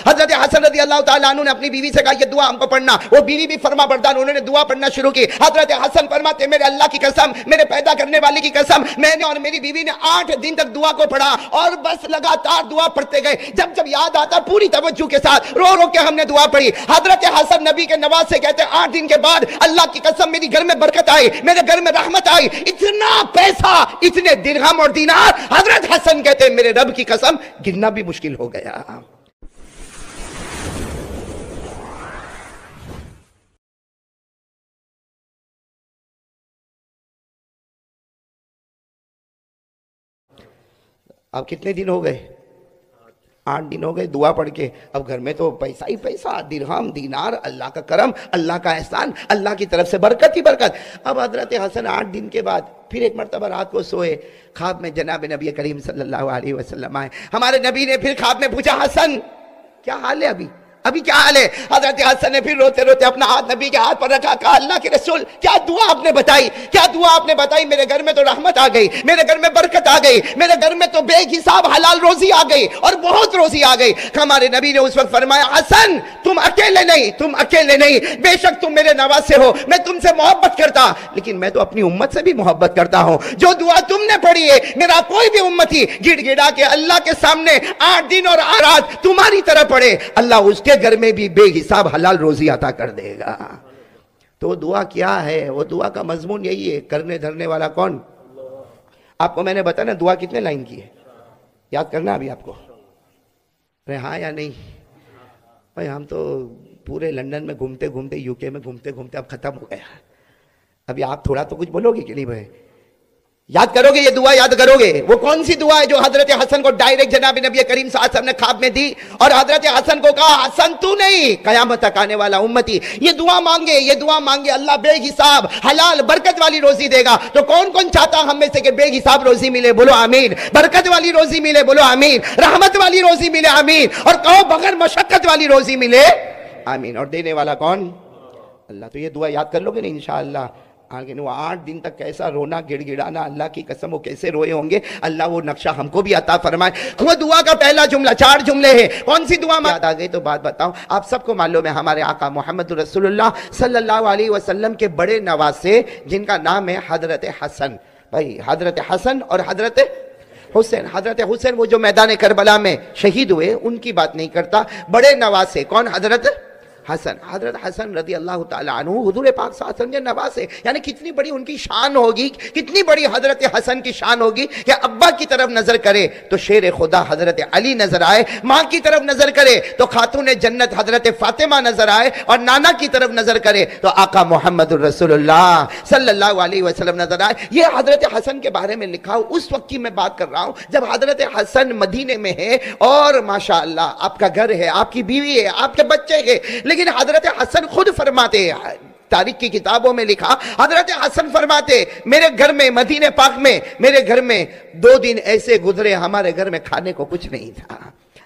حضرت حسن رضی اللہ تعالیٰ عنہ نے اپنی بیوی سے کہا یہ دعا ہم کو پڑھنا، وہ بیوی بھی فرما بردار، انہوں نے دعا پڑھنا شروع کی۔ حضرت حسن فرماتے میرے اللہ کی قسم، میرے پیدا کرنے والی کی قسم، میں نے اور میری بیوی نے 8 دن تک دعا کو پڑھا اور بس لگاتار دعا پڑھتے گئے۔ جب جب یاد آتا پوری توجہ کے ساتھ رو رو کے ہم نے دعا پڑھی۔ حضرت حسن نبی کے نواز سے کہتے 8 دن کے بعد اللہ کی قسم میری گھر میں برکت آئی، میرے گھر میں رحمت آئی، اتنا پیسہ، اتنے درہم اور دینار۔ حضرت حسن کہتے میرے رب کی قسم گننا بھی مشکل ہو گیا۔ اب کتنے دن ہو گئے؟ 8 دن ہو گئے دعا پڑھ کے۔ اب گھر میں تو پیسہ ہی پیسہ، درہم دینار، اللہ کا کرم، اللہ کا احسان، اللہ کی طرف سے برکت ہی برکت۔ اب حضرت حسن 8 دن کے بعد پھر ایک مرتبہ رات کو سوئے، خواب میں جناب نبی کریم صلی اللہ علیہ وسلم آئے۔ ہمارے نبی نے پھر خواب میں پوچھا حسن کیا حال ہے ابھی کیا حال ہے؟ حضرت حسن نے پھر روتے روتے اپنا ہاتھ نبی کے ہاتھ پر رکھا، کہا اللہ کے رسول کیا دعا آپ نے بتائی، کیا دعا آپ نے بتائی؟ میرے گھر میں تو رحمت آ گئی، میرے گھر میں برکت آ گئی، میرے گھر میں تو بے حساب حلال روزی آ گئی اور بہت روزی آ گئی۔ ہمارے نبی نے اس وقت فرمایا حسن تم اکیلے نہیں، بے شک تم میرے نواز سے ہو، میں تم سے محبت کرتا، لیکن میں تو اپنی امت سے بھی محبت کرتا ہوں۔ جو دعا تم نے پڑھی ہے میرا کوئی بھی امتی گڑ گڑا کے اللہ کے سامنے 8 دن اور 8 رات تمہاری طرح پڑھے، اللہ اس کے گھر میں بھی بے حساب حلال روزی عطا کر دے گا۔ تو دعا کیا ہے؟ وہ دعا کا مضمون یہی ہے، کرنے دھرنے والا کون؟ آپ کو میں نے بتایا نا دعا کتنے لائن کی ہے، یاد کرنا ابھی آپ کو؟ ہاں یا نہیں؟ بھائی ہم تو پورے لندن میں گھومتے گھومتے، یو کے میں گھومتے گھومتے اب ختم ہو گیا۔ ابھی آپ تھوڑا تو کچھ بولو گے کہ نہیں بھائی؟ یاد کرو گے؟ یہ دعا یاد کرو گے؟ وہ کون سی دعا ہے جو حضرت حسن کو ڈائریکٹ جناب نبی کریم صلی اللہ علیہ وسلم نے خواب میں دی اور حضرت حسن کو کہا حسن تو نہیں، قیامت تک آنے والا امتی یہ دعا مانگے اللہ بے حساب حلال برکت والی روزی دے گا۔ تو کون کون چاہتا ہم میں سے کہ بے حساب روزی ملے؟ بولو آمین۔ برکت والی روزی ملے؟ بولو آمین۔ رحمت والی روزی ملے؟ آمین۔ اور کہو بغیر مشقت والی روزی ملے؟ آمین۔ اور دینے والا کون؟ اللہ۔ تو یہ دعا یاد کر لو گے نا انشاءاللہ؟ آگے وہ 8 دن تک کیسا رونا گڑ گڑانا، اللہ کی قسم وہ کیسے روئے ہوں گے، اللہ وہ نقشہ ہم کو بھی عطا فرمائے۔ وہ دعا کا پہلا جملہ، 4 جملے ہیں، کون سی دعا میں یاد آ گئی تو بات بتاؤں؟ آپ سب کو معلوم ہے ہمارے آقا محمد رسول اللہ صلی اللہ علیہ وسلم کے بڑے نواسے جن کا نام ہے حضرت حسن۔ بھائی حضرت حسن اور حضرت حسین، حضرت حسین وہ جو میدان کربلا میں شہید ہوئے ان کی بات نہیں کرتا، بڑے نواسے کون؟ حضرت حسن۔ حضرت حسن رضی اللہ تعالیٰ عنہ حضور پاک صلی اللہ علیہ وسلم کے نواز ہے، یعنی کتنی بڑی ان کی شان ہوگی، کتنی بڑی حضرت حسن کی شان ہوگی کہ ابا کی طرف نظر کرے تو شیر خدا حضرت علی نظر آئے، ماں کی طرف نظر کرے تو خاتون جنت حضرت فاطمہ نظر آئے، اور نانا کی طرف نظر کرے تو آقا محمد الرسول اللہ صلی اللہ علیہ وسلم نظر آئے۔ یہ حضرت حسن کے بارے میں لکھا ہو، اس وقت کی میں بات کر رہا ہوں جب حضرت حسن مدینے میں ہے اور ماشاءاللہ آپ کا گھر ہے، آپ کی بیوی ہے، آپ کے بچے ہیں، لیکن حضرت حسن خود فرماتے ہیں، تاریخ کی کتابوں میں لکھا، حضرت حسن فرماتے میرے گھر میں مدینہ پاک میں میرے گھر میں 2 دن ایسے گزرے ہمارے گھر میں کھانے کو کچھ نہیں تھا۔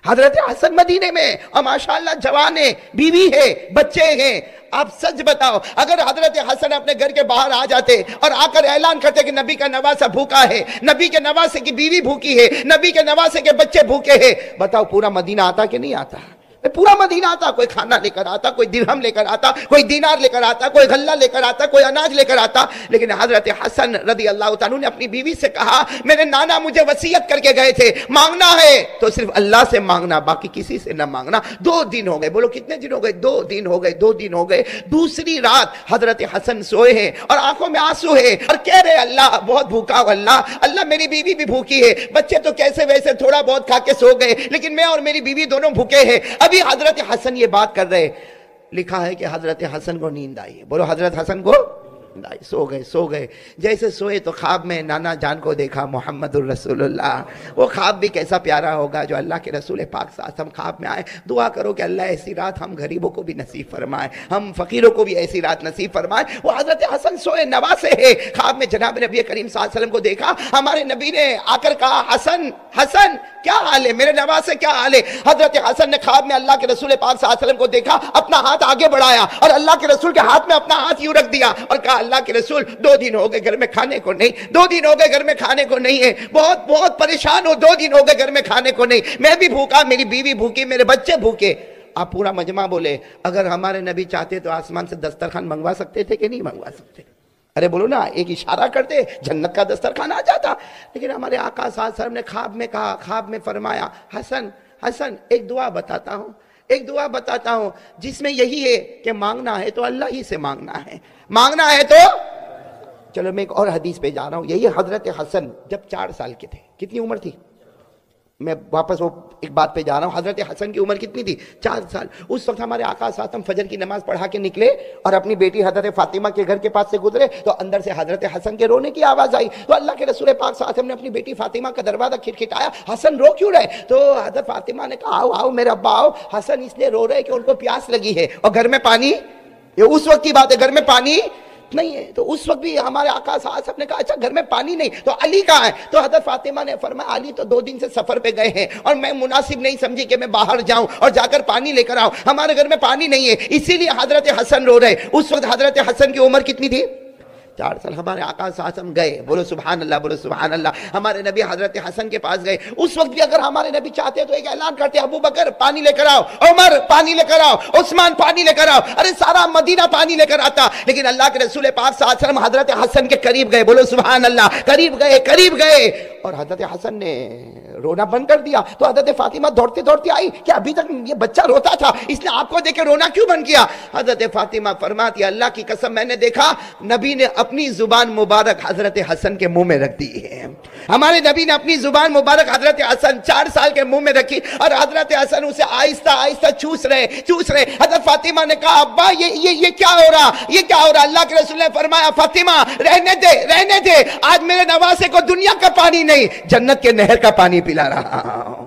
حضرت حسن مدینے میں اور ماشاءاللہ جوان ہے، بیوی ہے، بچے ہیں۔ آپ سچ بتاؤ اگر حضرت حسن اپنے گھر کے باہر آ جاتے اور آ کر اعلان کرتے کہ نبی کا نواسہ بھوکا ہے، نبی کے نواسے کی بیوی بھوکی ہے، نبی کے نواسے کے بچے بھوکے ہیں، بتاؤ پورا مدینہ آتا کہ نہیں آتا؟ پورا مدینہ آتا، کوئی کھانا لے کر آتا، کوئی درہم لے کر آتا، کوئی دینار لے کر آتا، کوئی غلہ لے کر آتا، کوئی اناج لے کر آتا۔ لیکن حضرت حسن رضی اللہ تعالیٰ نے اپنی بیوی سے کہا میرے نانا مجھے وصیت کر کے گئے تھے مانگنا ہے تو صرف اللہ سے مانگنا، باقی کسی سے نہ مانگنا۔ 2 دن ہو گئے، بولو کتنے دن ہو گئے؟ 2 دن ہو گئے، 2 دن ہو گئے۔ دوسری رات حضرت حسن سوئے ہیں اور آنکھوں میں آنسو ہے اور کہہ رہے اللہ بہت بھوکا ہوں، اللہ میری بیوی بھی بھوکی ہے، بچے تو کیسے ویسے تھوڑا بہت کھا کے سو گئے، لیکن میں اور میری بیوی دونوں بھوکے ہیں۔ ابھی حضرت حسن یہ بات کر رہے، لکھا ہے کہ حضرت حسن کو نیند آئی، بولو حضرت حسن کو سو گئے۔ جیسے سوئے تو خواب میں نانا جان کو دیکھا محمد الرسول اللہ۔ وہ خواب بھی کیسا پیارا ہوگا جو اللہ کے رسول پاک صلی اللہ علیہ وسلم خواب میں آئے۔ دعا کرو کہ اللہ ایسی رات ہم غریبوں کو بھی نصیب فرمائے، ہم فقیروں کو بھی ایسی رات نصیب فرمائے۔ وہ حضرت حسن سوئے نواسے ہے، خواب میں جناب نبی کریم صلی اللہ علیہ وسلم کو دیکھا، ہمارے نبی نے آ کر کہا حسن کیا حال ہے، میرے نواسے کیا حال ہے؟ حضرت حسن نے خواب میں اللہ کے رسول پاک صلی اللہ علیہ وسلم کو دیکھا، اپنا ہاتھ آگے بڑھایا اور اللہ کے رسول کے ہاتھ میں اپنا ہاتھ یوں رکھ دیا اور کہا اللہ کے رسول 2 دن ہو گئے گھر میں کھانے کو نہیں، 2 دن ہو گئے گھر میں کھانے کو نہیں ہے، بہت بہت پریشان ہو، 2 دن ہو گئے گھر میں کھانے کو نہیں، میں بھی بھوکا، میری بیوی بھوکی، میرے بچے بھوکے۔ آپ پورا مجمع بولے اگر ہمارے نبی چاہتے تو آسمان سے دسترخوان منگوا سکتے تھے کہ نہیں منگوا سکتے؟ ارے بولو نا، ایک اشارہ کرتے جنت کا دسترخوان آ جاتا۔ لیکن ہمارے آقا صلی اللہ علیہ وسلم نے خواب میں کہا، خواب میں فرمایا حسن حسن ایک دعا بتاتا ہوں، ایک دعا بتاتا ہوں جس میں یہی ہے کہ مانگنا ہے تو اللہ ہی سے مانگنا ہے، مانگنا ہے تو چلو میں ایک اور حدیث پہ جا رہا ہوں۔ یہی حضرت حسن جب 4 سال کے تھے، کتنی عمر تھی؟ میں واپس وہ ایک بات پہ جا رہا ہوں، حضرت حسن کی عمر کتنی تھی؟ 4 سال۔ اس وقت ہمارے آقا صلی اللہ علیہ وسلم فجر کی نماز پڑھا کے نکلے اور اپنی بیٹی حضرت فاطمہ کے گھر کے پاس سے گزرے تو اندر سے حضرت حسن کے رونے کی آواز آئی، تو اللہ کے رسول پاک صلی اللہ علیہ وسلم نے اپنی بیٹی فاطمہ کا دروازہ کھٹکھٹایا، حسن رو کیوں رہے؟ تو حضرت فاطمہ نے کہا آؤ آؤ میرے ابا آؤ، حسن اس لیے رو رہے کہ ان کو پیاس لگی ہے اور گھر میں پانی، یہ اس وقت کی بات ہے، گھر میں پانی نہیں ہے۔ تو اس وقت بھی ہمارے آقا صلی اللہ علیہ وسلم نے کہا اچھا گھر میں پانی نہیں تو علی کہاں ہے؟ تو حضرت فاطمہ نے فرمایا علی تو 2 دن سے سفر پہ گئے ہیں اور میں مناسب نہیں سمجھی کہ میں باہر جاؤں اور جا کر پانی لے کر آؤں، ہمارے گھر میں پانی نہیں ہے، اسی لیے حضرت حسن رو رہے۔ اس وقت حضرت حسن کی عمر کتنی تھی؟ 4 سال۔ ہمارے آقا صلی اللہ علیہ وسلم گئے، بولو سبحان اللہ، بولو سبحان اللہ، ہمارے نبی حضرت حسن کے پاس گئے۔ اس وقت بھی اگر ہمارے نبی چاہتے تو ایک اعلان کرتے ابو بکر پانی لے کر آؤ، عمر پانی لے کر آؤ، عثمان پانی لے کر آؤ، ارے سارا مدینہ پانی لے کر آتا۔ لیکن اللہ کے رسول پاک صلی اللہ علیہ وسلم حضرت حسن کے قریب گئے، بولو سبحان اللہ، قریب گئے، قریب گئے، اور حضرت حسن نے رونا بند کر دیا۔ تو حضرت فاطمہ دوڑتے دوڑتے آئی کہ ابھی تک یہ بچہ روتا تھا، اس نے آپ کو دیکھ کے رونا کیوں بند کیا؟ حضرت فاطمہ فرماتی اللہ کی قسم میں نے دیکھا نبی نے اپنی زبان مبارک حضرت حسن کے منہ میں رکھ دی ہے، ہمارے نبی نے اپنی زبان مبارک حضرت حسن 4 سال کے منہ میں رکھی اور حضرت حسن اسے آہستہ آہستہ چوس رہے۔ حضرت فاطمہ نے کہا ابا یہ کیا ہو رہا، یہ کیا ہو رہا؟ اللہ کے رسول نے فرمایا فاطمہ رہنے دے، آج میرے نواسے کو دنیا کا پانی نہیں جنت کے نہر کا پانی پلا رہا ہوں۔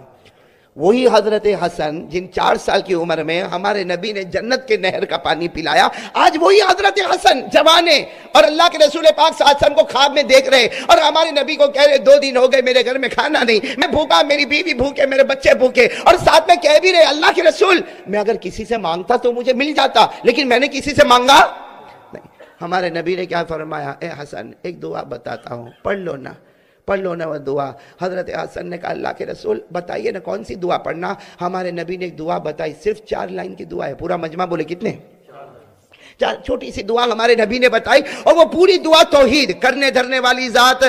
وہی حضرت حسن جن 4 سال کی عمر میں ہمارے نبی نے جنت کے نہر کا پانی پلایا، آج وہی حضرت حسن جوانے اور اللہ کے رسول پاک صلی اللہ علیہ وسلم کو خواب میں دیکھ رہے اور ہمارے نبی کو کہہ رہے 2 دن ہو گئے میرے گھر میں کھانا نہیں، میں بھوکا، میری بیوی بھوکے، میرے بچے بھوکے، اور ساتھ میں کہہ بھی رہے اللہ کے رسول میں اگر کسی سے مانگتا تو مجھے مل جاتا، لیکن میں نے کسی سے مانگا نہیں۔ ہمارے نبی نے کیا فرمایا؟ اے حسن ایک دعا بتاتا ہوں، پڑھ لو نا وہ دعا۔ حضرت حسن نے کہا اللہ کے رسول بتائیے نا کون سی دعا پڑھنا؟ ہمارے نبی نے ایک دعا بتائی، صرف 4 لائن کی دعا ہے، پورا مجمع بولے کتنے؟ 4 چھوٹی سی دعا ہمارے نبی نے بتائی اور وہ پوری دعا توحید، کرنے دھرنے والی ذات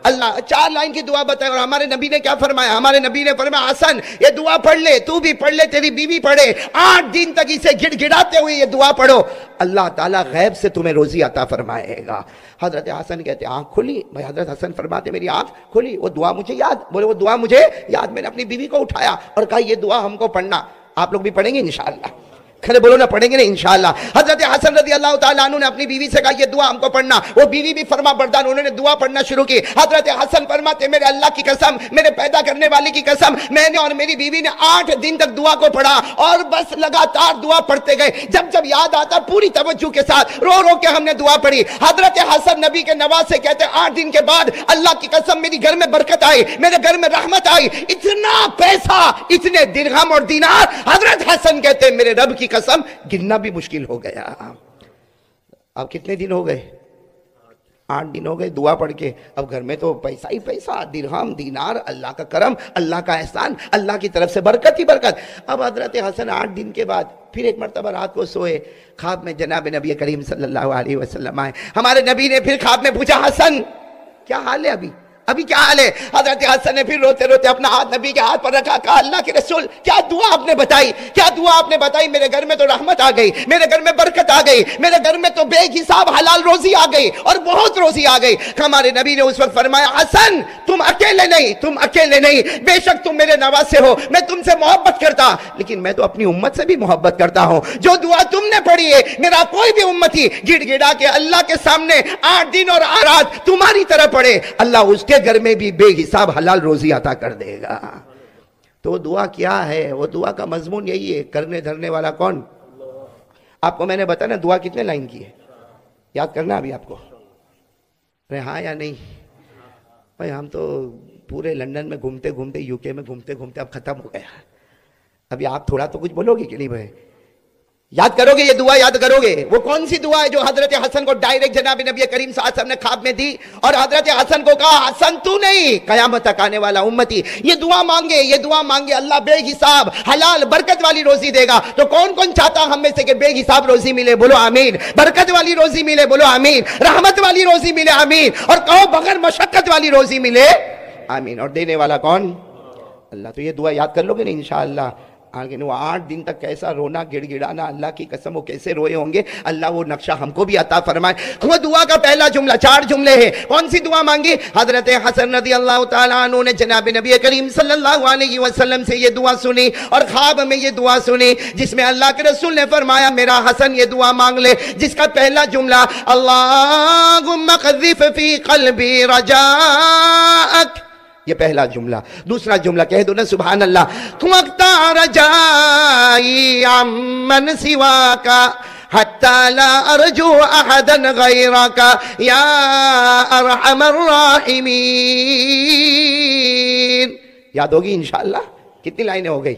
اللہ، 4 لائن کی دعا بتائی۔ اور ہمارے نبی نے کیا فرمایا؟ ہمارے نبی نے فرمایا حسن یہ دعا پڑھ لے، تو بھی پڑھ لے، تیری بیوی پڑھے، 8 دن تک اسے گڑ گڑاتے ہوئے یہ دعا پڑھو، اللہ تعالیٰ غیب سے تمہیں روزی عطا فرمائے گا۔ حضرت حسن کہتے آنکھ کھلی، بھائی حضرت حسن فرماتے میری آنکھ کھلی، وہ دعا مجھے یاد، بولے وہ دعا مجھے یاد، میں نے اپنی بیوی کو اٹھایا اور کہا یہ دعا ہم کو پڑھنا، آپ لوگ بھی پڑھیں گے انشاءاللہ، کھڑے بولو نا پڑھیں گے نا انشاءاللہ۔ حضرت حسن رضی اللہ تعالیٰ عنہ نے اپنی بیوی سے کہا یہ دعا ہم کو پڑھنا، وہ بیوی بھی فرما بردار، انہوں نے دعا پڑھنا شروع کی۔ حضرت حسن فرماتے میرے اللہ کی قسم، میرے پیدا کرنے والی کی قسم، میں نے اور میری بیوی نے 8 دن تک دعا کو پڑھا اور بس لگاتار دعا پڑھتے گئے، جب یاد آتا پوری توجہ کے ساتھ رو رو کے ہم نے دعا پڑھی۔ حضرت حسن نبی کے نواسے کہتے 8 دن کے بعد اللہ کی قسم میری گھر میں برکت آئی، میرے گھر میں رحمت آئی، اتنا پیسہ، اتنے درہم اور دینار، حضرت حسن کہتے میرے رب کی قسم گننا بھی مشکل ہو گیا۔ اب کتنے دن ہو گئے؟ 8 دن ہو گئے دعا پڑھ کے۔ اب گھر میں تو پیسہ ہی پیسہ، درہم دینار، اللہ کا کرم، اللہ کا احسان، اللہ کی طرف سے برکت ہی برکت۔ اب حضرت حسن 8 دن کے بعد پھر ایک مرتبہ رات کو سوئے، خواب میں جناب نبی کریم صلی اللہ علیہ وسلم آئے۔ ہمارے نبی نے پھر خواب میں پوچھا حسن کیا حال ہے ابھی کیا حال ہے؟ حضرت حسن نے پھر روتے روتے اپنا ہاتھ نبی کے ہاتھ پر رکھا، کہا اللہ کے رسول کیا دعا آپ نے بتائی؟ میرے گھر میں تو رحمت آ گئی، میرے گھر میں برکت آ گئی، میرے گھر میں تو بے حساب حلال روزی آ گئی اور بہت روزی آ گئی۔ ہمارے نبی نے اس وقت فرمایا حسن تم اکیلے نہیں، بے شک تم میرے نواسے ہو، میں تم سے محبت کرتا، لیکن میں تو اپنی امت سے بھی محبت کرتا ہوں۔ جو دعا تم نے پڑھی ہے میرا کوئی بھی امتی گڑ گڑا کے اللہ کے سامنے 8 دن اور 8 رات تمہاری طرح پڑھے، اللہ اس کے گھر میں بھی بے حساب حلال روزی عطا کر دے گا۔ تو دعا کیا ہے؟ وہ دعا کا مضمون یہی ہے، کرنے دھرنے والا کون؟ آپ کو میں نے بتایا نا دعا کتنے لائن کی ہے، یاد کرنا ابھی آپ کو، ہاں یا نہیں؟ بھائی ہم تو پورے لندن میں گھومتے گھومتے، UK میں گھومتے گھومتے اب ختم ہو گیا۔ ابھی آپ تھوڑا تو کچھ بولو گے کہ نہیں بھائی؟ یاد کرو گے یہ دعا، یاد کرو گے؟ وہ کون سی دعا ہے جو حضرت حسن کو ڈائریکٹ جناب نبی کریم صلی اللہ علیہ وسلم نے خواب میں دی اور حضرت حسن کو کہا حسن تو نہیں، قیامت تک آنے والا امتی یہ دعا مانگے، یہ دعا مانگے، اللہ بے حساب حلال برکت والی روزی دے گا۔ تو کون کون چاہتا ہم میں سے کہ بے حساب روزی ملے؟ بولو آمین۔ برکت والی روزی ملے؟ بولو آمین۔ رحمت والی روزی ملے؟ آمین۔ اور کہو بغیر مشقت والی روزی ملے؟ آمین۔ اور دینے والا کون؟ اللہ۔ تو یہ دعا یاد کر لو گے نا انشاءاللہ؟ آگے وہ 8 دن تک کیسا رونا گڑ گڑانا، اللہ کی قسم وہ کیسے روئے ہوں گے، اللہ وہ نقشہ ہم کو بھی عطا فرمائے۔ وہ دعا کا پہلا جملہ، 4 جملے ہیں۔ کون سی دعا مانگی؟ حضرت حسن رضی اللہ تعالیٰ عنہ نے جناب نبی کریم صلی اللہ علیہ وسلم سے یہ دعا سنی اور خواب میں یہ دعا سنی، جس میں اللہ کے رسول نے فرمایا میرا حسن یہ دعا مانگ لے، جس کا پہلا جملہ اللہم قذف فی قلبی رجاءک، یہ پہلا جملہ۔ دوسرا جملہ کہہ دو نا سبحان اللہ، وَقْتَ رَجَائِي عَمَّنْ سِوَاكَ حَتَّى لَا أَرْجُو أَحَدًا غَيْرَكَ يَا أَرْحَمَ الرَّاحِمِينَ۔ یاد ہوگی انشاءاللہ؟ کتنی لائنیں ہو گئی؟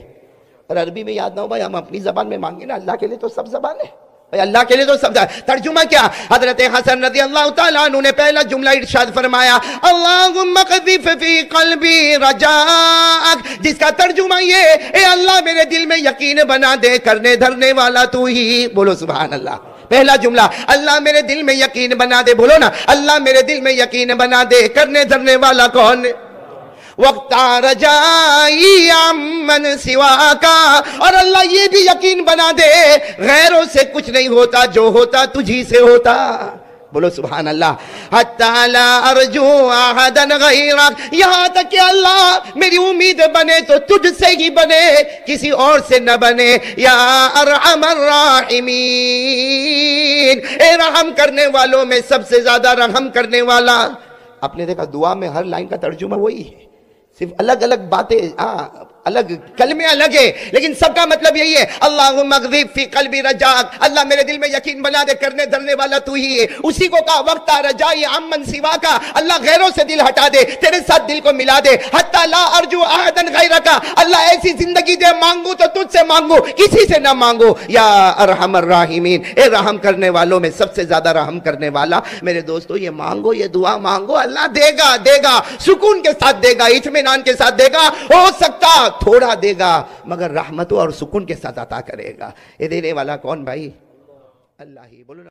اور عربی میں یاد نہ ہو بھائی، ہم اپنی زبان میں مانگیں نا، اللہ کے لئے تو سب زبان ہے بھائی، اللہ کے لئے تو سب زبان۔ ترجمہ کیا؟ حضرت حسن رضی اللہ تعالیٰ عنہ نے پہلا جملہ ارشاد فرمایا اللہم قذف فی قلبی رجاءک، جس کا ترجمہ یہ اے اللہ میرے دل میں یقین بنا دے، کرنے دھرنے والا تو ہی۔ بولو سبحان اللہ۔ پہلا جملہ اللہ میرے دل میں یقین بنا دے، بولو نا اللہ میرے دل میں یقین بنا دے، کرنے دھرنے والا کون؟ وقت رجائی عمن سواکا، اور اللہ یہ بھی یقین بنا دے غیروں سے کچھ نہیں ہوتا، جو ہوتا تجھی سے ہوتا۔ بولو سبحان اللہ۔ حتی لا ارجو احدا غیرک، یہاں تک کہ اللہ میری امید بنے تو تجھ سے ہی بنے، کسی اور سے نہ بنے۔ یا ارحم الراحمین، اے رحم کرنے والوں میں سب سے زیادہ رحم کرنے والا۔ آپ نے دیکھا دعا میں ہر لائن کا ترجمہ وہی ہے، صرف الگ الگ باتیں، الگ کلمے الگ ہیں، لیکن سب کا مطلب یہی ہے اللہم اغذف فی قلبی رجاک، اللہ میرے دل میں یقین بنا دے، کرنے دھرنے والا تو ہی ہے۔ اسی کو کہا وقت رجائی عمن سواکا، اللہ غیروں سے دل ہٹا دے، تیرے ساتھ دل کو ملا دے۔ حتی لا ارجو احدا غیرکا، اللہ ایسی زندگی دے مانگوں تو تجھ سے مانگوں، کسی سے نہ مانگوں۔ یا ارحم الراحمین، اے رحم کرنے والوں میں سب سے زیادہ رحم کرنے والا۔ میرے دوستو یہ مانگو، یہ دعا مانگو، اللہ دے گا، دے گا، سکون کے ساتھ دے گا، اطمینان کے ساتھ دے گا، ہو سکتا تھوڑا دے گا مگر رحمتوں اور سکون کے ساتھ عطا کرے گا۔ یہ دینے والا کون بھائی؟ اللہ ہی۔ بولو نا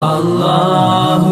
اللہ